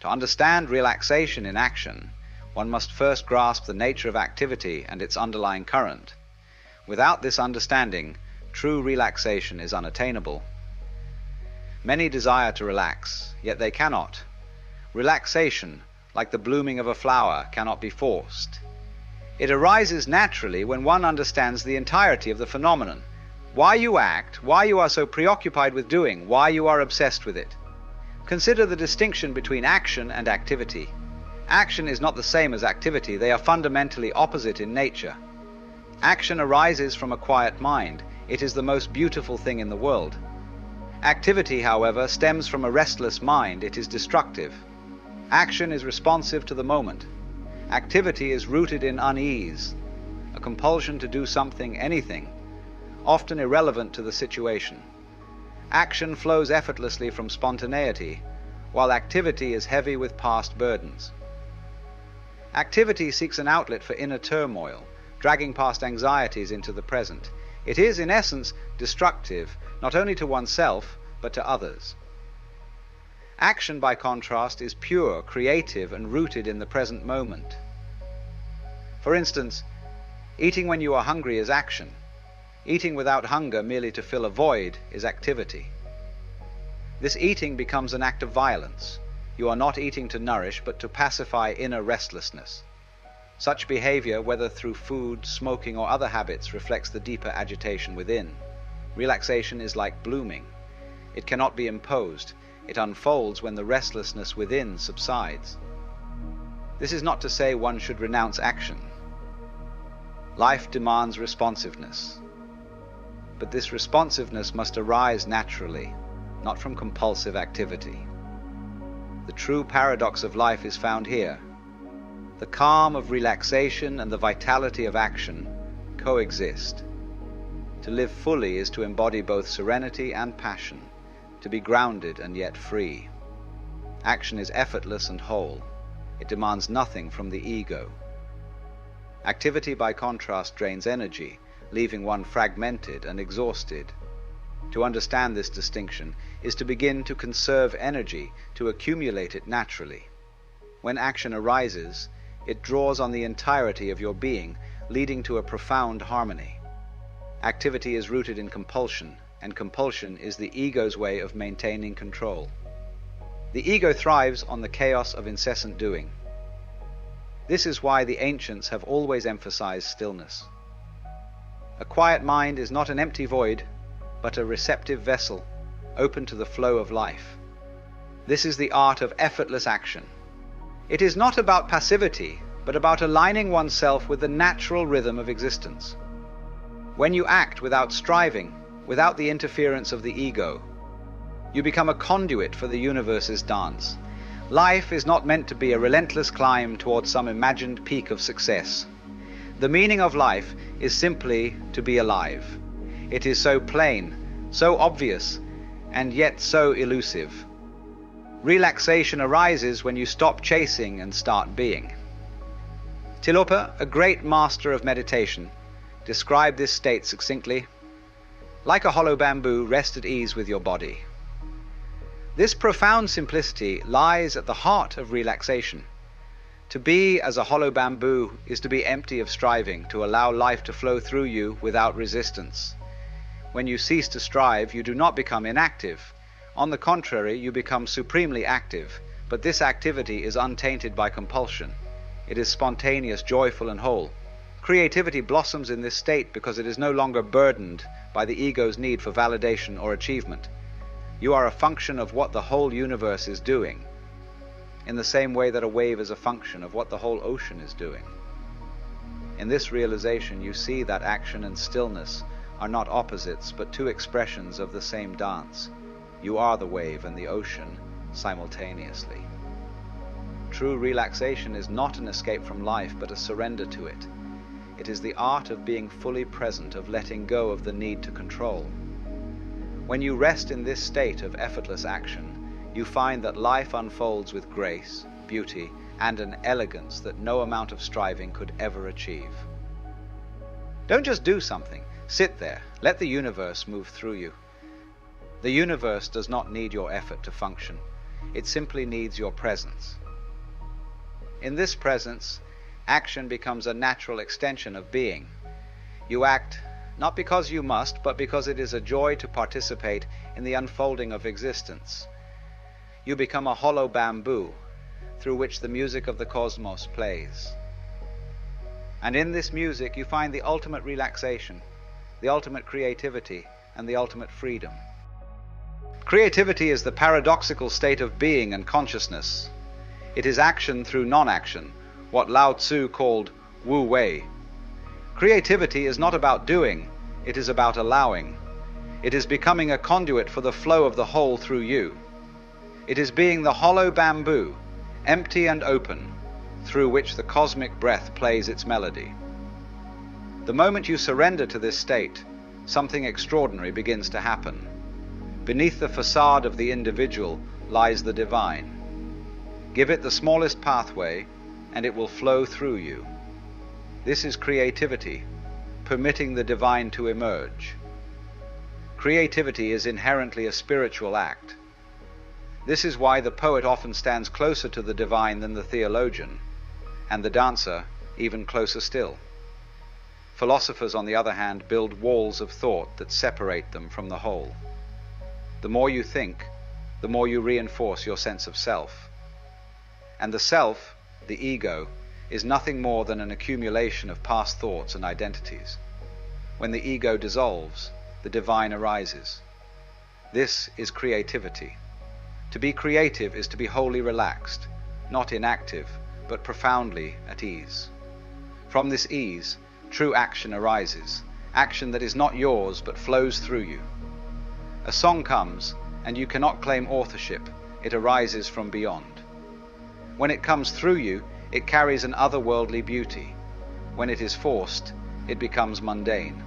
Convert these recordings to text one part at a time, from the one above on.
To understand relaxation in action, one must first grasp the nature of activity and its underlying current. Without this understanding, true relaxation is unattainable. Many desire to relax, yet they cannot. Relaxation, like the blooming of a flower, cannot be forced. It arises naturally when one understands the entirety of the phenomenon. Why you act, why you are so preoccupied with doing, why you are obsessed with it. Consider the distinction between action and activity. Action is not the same as activity, they are fundamentally opposite in nature. Action arises from a quiet mind. It is the most beautiful thing in the world. Activity, however, stems from a restless mind. It is destructive. Action is responsive to the moment. Activity is rooted in unease, a compulsion to do something, anything, often irrelevant to the situation. Action flows effortlessly from spontaneity, while activity is heavy with past burdens. Activity seeks an outlet for inner turmoil, dragging past anxieties into the present. It is, in essence, destructive, not only to oneself, but to others. Action, by contrast, is pure, creative, and rooted in the present moment. For instance, eating when you are hungry is action. Eating without hunger merely to fill a void is activity. This eating becomes an act of violence. You are not eating to nourish, but to pacify inner restlessness. Such behavior, whether through food, smoking, or other habits, reflects the deeper agitation within. Relaxation is like blooming. It cannot be imposed. It unfolds when the restlessness within subsides. This is not to say one should renounce action. Life demands responsiveness. But this responsiveness must arise naturally, not from compulsive activity. The true paradox of life is found here. The calm of relaxation and the vitality of action coexist. To live fully is to embody both serenity and passion, to be grounded and yet free. Action is effortless and whole. It demands nothing from the ego. Activity, by contrast, drains energy, leaving one fragmented and exhausted. To understand this distinction is to begin to conserve energy, to accumulate it naturally. When action arises, it draws on the entirety of your being, leading to a profound harmony. Activity is rooted in compulsion, and compulsion is the ego's way of maintaining control. The ego thrives on the chaos of incessant doing. This is why the ancients have always emphasized stillness. A quiet mind is not an empty void, but a receptive vessel, open to the flow of life. This is the art of effortless action. It is not about passivity, but about aligning oneself with the natural rhythm of existence. When you act without striving, without the interference of the ego, you become a conduit for the universe's dance. Life is not meant to be a relentless climb towards some imagined peak of success. The meaning of life is simply to be alive. It is so plain, so obvious, and yet so elusive. Relaxation arises when you stop chasing and start being. Tilopa, a great master of meditation, described this state succinctly: like a hollow bamboo, rest at ease with your body. This profound simplicity lies at the heart of relaxation. To be as a hollow bamboo is to be empty of striving, to allow life to flow through you without resistance. When you cease to strive, you do not become inactive. On the contrary, you become supremely active, but this activity is untainted by compulsion. It is spontaneous, joyful, and whole. Creativity blossoms in this state because it is no longer burdened by the ego's need for validation or achievement. You are a function of what the whole universe is doing, in the same way that a wave is a function of what the whole ocean is doing. In this realization, you see that action and stillness are not opposites, but two expressions of the same dance. You are the wave and the ocean simultaneously. True relaxation is not an escape from life, but a surrender to it. It is the art of being fully present, of letting go of the need to control. When you rest in this state of effortless action, you find that life unfolds with grace, beauty, and an elegance that no amount of striving could ever achieve. Don't just do something. Sit there. Let the universe move through you. The universe does not need your effort to function. It simply needs your presence. In this presence, action becomes a natural extension of being. You act not because you must, but because it is a joy to participate in the unfolding of existence. You become a hollow bamboo through which the music of the cosmos plays. And in this music you find the ultimate relaxation, the ultimate creativity, and the ultimate freedom. Creativity is the paradoxical state of being and consciousness. It is action through non-action, what Lao Tzu called Wu Wei. Creativity is not about doing, it is about allowing. It is becoming a conduit for the flow of the whole through you. It is being the hollow bamboo, empty and open, through which the cosmic breath plays its melody. The moment you surrender to this state, something extraordinary begins to happen. Beneath the facade of the individual lies the divine. Give it the smallest pathway, and it will flow through you. This is creativity, permitting the divine to emerge. Creativity is inherently a spiritual act. This is why the poet often stands closer to the divine than the theologian, and the dancer even closer still. Philosophers, on the other hand, build walls of thought that separate them from the whole. The more you think, the more you reinforce your sense of self. And the self, the ego, is nothing more than an accumulation of past thoughts and identities. When the ego dissolves, the divine arises. This is creativity. To be creative is to be wholly relaxed, not inactive, but profoundly at ease. From this ease, true action arises, action that is not yours but flows through you. A song comes, and you cannot claim authorship, it arises from beyond. When it comes through you, it carries an otherworldly beauty. When it is forced, it becomes mundane.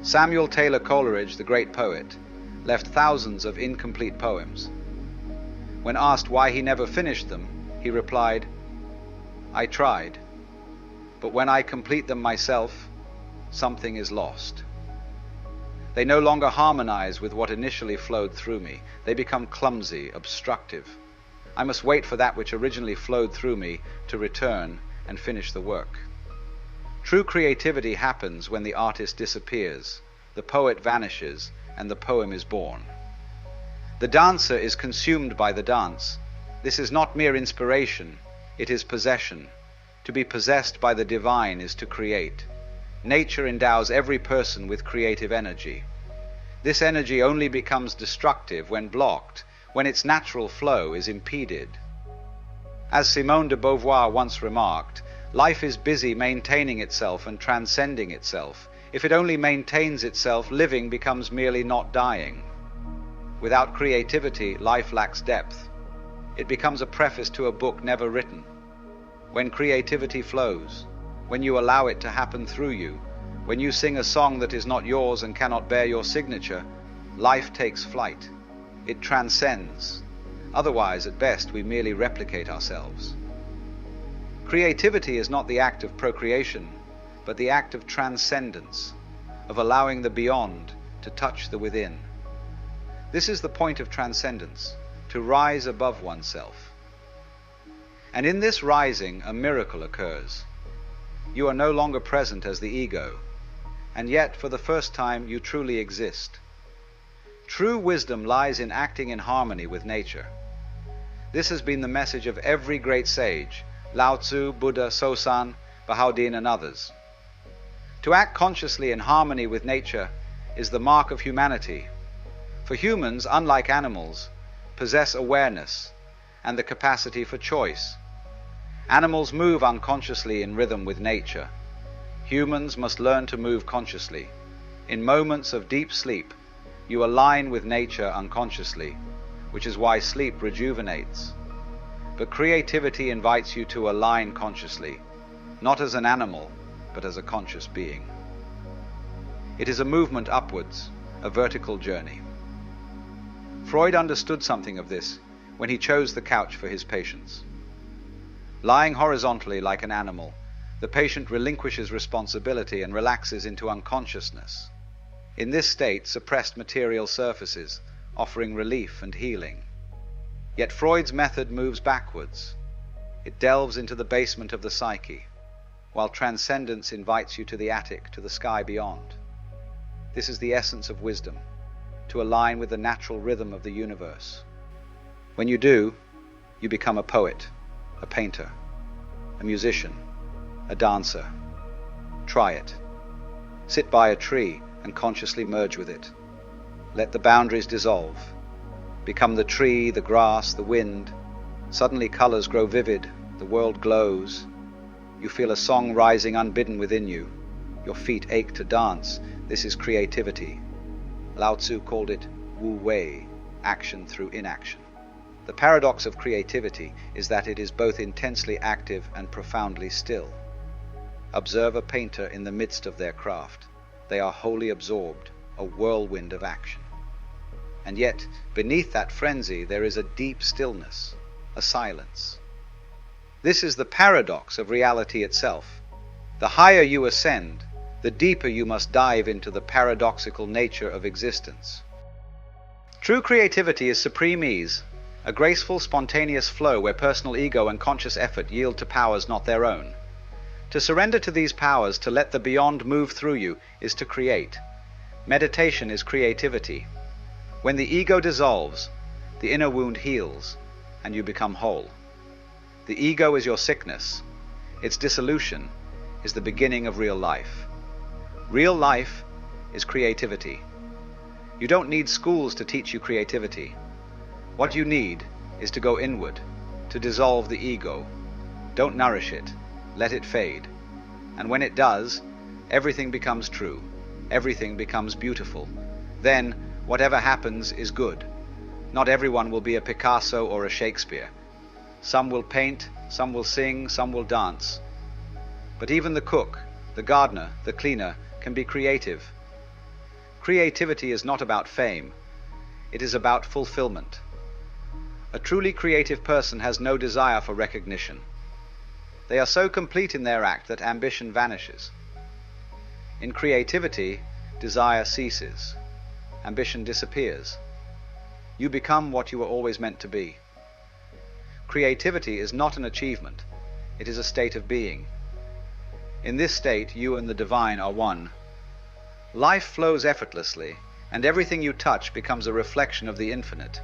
Samuel Taylor Coleridge, the great poet, left thousands of incomplete poems. When asked why he never finished them, he replied, "I tried, but when I complete them myself, something is lost. They no longer harmonize with what initially flowed through me. They become clumsy, obstructive. I must wait for that which originally flowed through me to return and finish the work." True creativity happens when the artist disappears, the poet vanishes, and the poem is born. The dancer is consumed by the dance. This is not mere inspiration, it is possession. To be possessed by the divine is to create. Nature endows every person with creative energy. This energy only becomes destructive when blocked, when its natural flow is impeded. As Simone de Beauvoir once remarked, life is busy maintaining itself and transcending itself. If it only maintains itself, living becomes merely not dying. Without creativity, life lacks depth. It becomes a preface to a book never written. When creativity flows, when you allow it to happen through you, when you sing a song that is not yours and cannot bear your signature, life takes flight. It transcends. Otherwise, at best, we merely replicate ourselves. Creativity is not the act of procreation, but the act of transcendence, of allowing the beyond to touch the within. This is the point of transcendence, to rise above oneself. And in this rising, a miracle occurs. You are no longer present as the ego, and yet, for the first time, you truly exist. True wisdom lies in acting in harmony with nature. This has been the message of every great sage, Lao Tzu, Buddha, Sosan, Baha'u'llah, and others. To act consciously in harmony with nature is the mark of humanity. For humans, unlike animals, possess awareness and the capacity for choice. Animals move unconsciously in rhythm with nature. Humans must learn to move consciously. In moments of deep sleep, you align with nature unconsciously, which is why sleep rejuvenates. But creativity invites you to align consciously, not as an animal, but as a conscious being. It is a movement upwards, a vertical journey. Freud understood something of this when he chose the couch for his patients. Lying horizontally like an animal, the patient relinquishes responsibility and relaxes into unconsciousness. In this state, suppressed material surfaces, offering relief and healing. Yet Freud's method moves backwards. It delves into the basement of the psyche, while transcendence invites you to the attic, to the sky beyond. This is the essence of wisdom, to align with the natural rhythm of the universe. When you do, you become a poet, a painter, a musician, a dancer. Try it. Sit by a tree and consciously merge with it. Let the boundaries dissolve. Become the tree, the grass, the wind. Suddenly colors grow vivid, the world glows. You feel a song rising unbidden within you. Your feet ache to dance. This is creativity. Lao Tzu called it Wu Wei, action through inaction. The paradox of creativity is that it is both intensely active and profoundly still. Observe a painter in the midst of their craft. They are wholly absorbed, a whirlwind of action. And yet, beneath that frenzy, there is a deep stillness, a silence. This is the paradox of reality itself. The higher you ascend, the deeper you must dive into the paradoxical nature of existence. True creativity is supreme ease, a graceful, spontaneous flow where personal ego and conscious effort yield to powers not their own. To surrender to these powers, to let the beyond move through you, is to create. Meditation is creativity. When the ego dissolves, the inner wound heals, and you become whole. The ego is your sickness. Its dissolution is the beginning of real life. Real life is creativity. You don't need schools to teach you creativity. What you need is to go inward, to dissolve the ego. Don't nourish it. Let it fade. And when it does, everything becomes true. Everything becomes beautiful. Then, whatever happens is good. Not everyone will be a Picasso or a Shakespeare. Some will paint, some will sing, some will dance. But even the cook, the gardener, the cleaner can be creative. Creativity is not about fame. It is about fulfillment. A truly creative person has no desire for recognition. They are so complete in their act that ambition vanishes. In creativity, desire ceases. Ambition disappears. You become what you were always meant to be. Creativity is not an achievement. It is a state of being. In this state, you and the divine are one. Life flows effortlessly, and everything you touch becomes a reflection of the infinite.